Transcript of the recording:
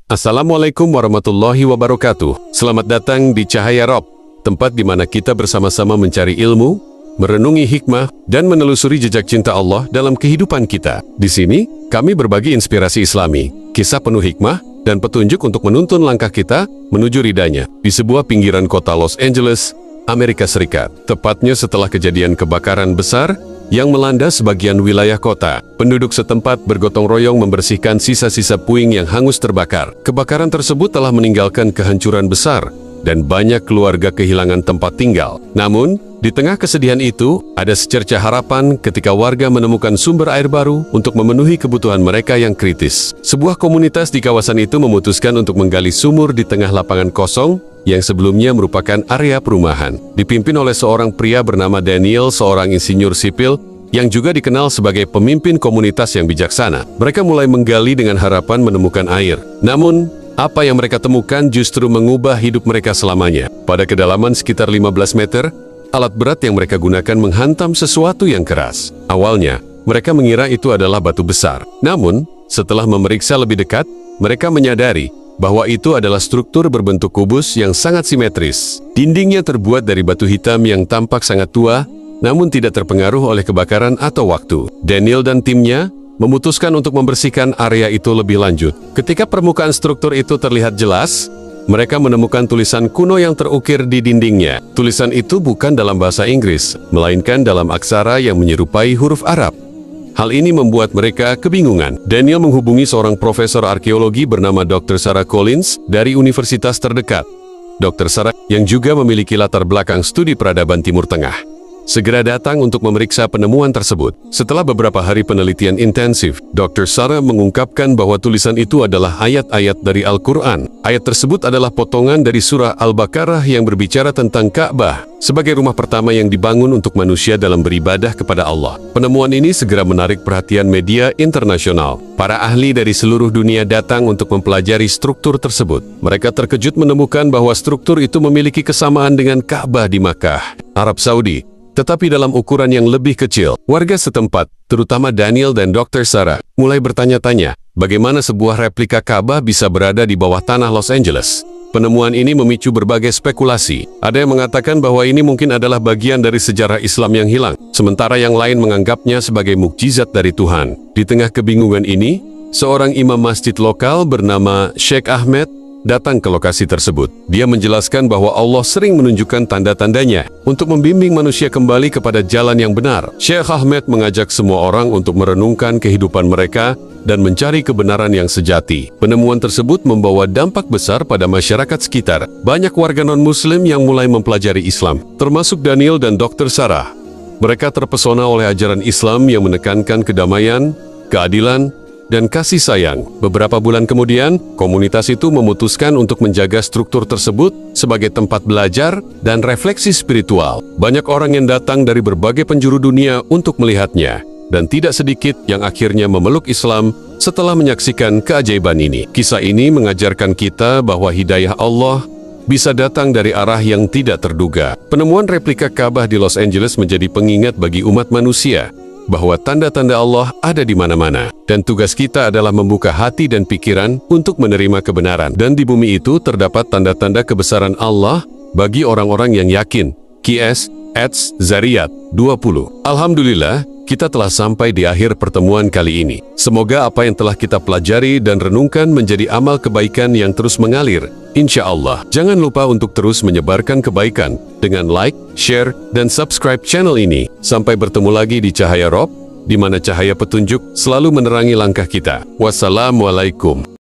Assalamualaikum warahmatullahi wabarakatuh. Selamat datang di Cahaya Rob, tempat di mana kita bersama-sama mencari ilmu, merenungi hikmah, dan menelusuri jejak cinta Allah dalam kehidupan kita. Di sini, kami berbagi inspirasi Islami, kisah penuh hikmah, dan petunjuk untuk menuntun langkah kita menuju ridanya di sebuah pinggiran kota Los Angeles, Amerika Serikat. Tepatnya setelah kejadian kebakaran besar yang melanda sebagian wilayah kota, penduduk setempat bergotong royong membersihkan sisa-sisa puing yang hangus terbakar. Kebakaran tersebut telah meninggalkan kehancuran besar dan banyak keluarga kehilangan tempat tinggal. Namun, di tengah kesedihan itu, ada secerca harapan ketika warga menemukan sumber air baru untuk memenuhi kebutuhan mereka yang kritis. Sebuah komunitas di kawasan itu memutuskan untuk menggali sumur di tengah lapangan kosong yang sebelumnya merupakan area perumahan. Dipimpin oleh seorang pria bernama Daniel, seorang insinyur sipil yang juga dikenal sebagai pemimpin komunitas yang bijaksana. Mereka mulai menggali dengan harapan menemukan air. Namun, apa yang mereka temukan justru mengubah hidup mereka selamanya. Pada kedalaman sekitar 15 meter, alat berat yang mereka gunakan menghantam sesuatu yang keras. Awalnya, mereka mengira itu adalah batu besar. Namun, setelah memeriksa lebih dekat, mereka menyadari bahwa itu adalah struktur berbentuk kubus yang sangat simetris. Dindingnya terbuat dari batu hitam yang tampak sangat tua, namun tidak terpengaruh oleh kebakaran atau waktu. Daniel dan timnya memutuskan untuk membersihkan area itu lebih lanjut. Ketika permukaan struktur itu terlihat jelas, mereka menemukan tulisan kuno yang terukir di dindingnya. Tulisan itu bukan dalam bahasa Inggris, melainkan dalam aksara yang menyerupai huruf Arab. Hal ini membuat mereka kebingungan. Daniel menghubungi seorang profesor arkeologi bernama Dr. Sarah Collins dari universitas terdekat. Dr. Sarah, yang juga memiliki latar belakang studi peradaban Timur Tengah, segera datang untuk memeriksa penemuan tersebut. Setelah beberapa hari penelitian intensif, Dr. Sarah mengungkapkan bahwa tulisan itu adalah ayat-ayat dari Al-Quran. Ayat tersebut adalah potongan dari surah Al-Baqarah yang berbicara tentang Ka'bah sebagai rumah pertama yang dibangun untuk manusia dalam beribadah kepada Allah. Penemuan ini segera menarik perhatian media internasional. Para ahli dari seluruh dunia datang untuk mempelajari struktur tersebut. Mereka terkejut menemukan bahwa struktur itu memiliki kesamaan dengan Ka'bah di Makkah, Arab Saudi, tetapi dalam ukuran yang lebih kecil. Warga setempat, terutama Daniel dan Dr. Sarah, mulai bertanya-tanya, bagaimana sebuah replika Ka'bah bisa berada di bawah tanah Los Angeles. Penemuan ini memicu berbagai spekulasi. Ada yang mengatakan bahwa ini mungkin adalah bagian dari sejarah Islam yang hilang, sementara yang lain menganggapnya sebagai mukjizat dari Tuhan. Di tengah kebingungan ini, seorang imam masjid lokal bernama Sheikh Ahmed datang ke lokasi tersebut. Dia menjelaskan bahwa Allah sering menunjukkan tanda-tandanya untuk membimbing manusia kembali kepada jalan yang benar. Sheikh Ahmed mengajak semua orang untuk merenungkan kehidupan mereka dan mencari kebenaran yang sejati. Penemuan tersebut membawa dampak besar pada masyarakat sekitar. Banyak warga non-muslim yang mulai mempelajari Islam, termasuk Daniel dan Dr. Sarah. Mereka terpesona oleh ajaran Islam yang menekankan kedamaian, keadilan, dan kasih sayang. Beberapa bulan kemudian, komunitas itu memutuskan untuk menjaga struktur tersebut sebagai tempat belajar dan refleksi spiritual. Banyak orang yang datang dari berbagai penjuru dunia untuk melihatnya, dan tidak sedikit yang akhirnya memeluk Islam setelah menyaksikan keajaiban ini. Kisah ini mengajarkan kita bahwa hidayah Allah bisa datang dari arah yang tidak terduga. Penemuan replika Ka'bah di Los Angeles menjadi pengingat bagi umat manusia bahwa tanda-tanda Allah ada di mana-mana, dan tugas kita adalah membuka hati dan pikiran untuk menerima kebenaran. Dan di bumi itu terdapat tanda-tanda kebesaran Allah bagi orang-orang yang yakin. QS Ats Zariyat 20. Alhamdulillah, kita telah sampai di akhir pertemuan kali ini. Semoga apa yang telah kita pelajari dan renungkan menjadi amal kebaikan yang terus mengalir, insya Allah. Jangan lupa untuk terus menyebarkan kebaikan dengan like, share, dan subscribe channel ini. Sampai bertemu lagi di Cahaya Rob, di mana cahaya petunjuk selalu menerangi langkah kita. Wassalamualaikum.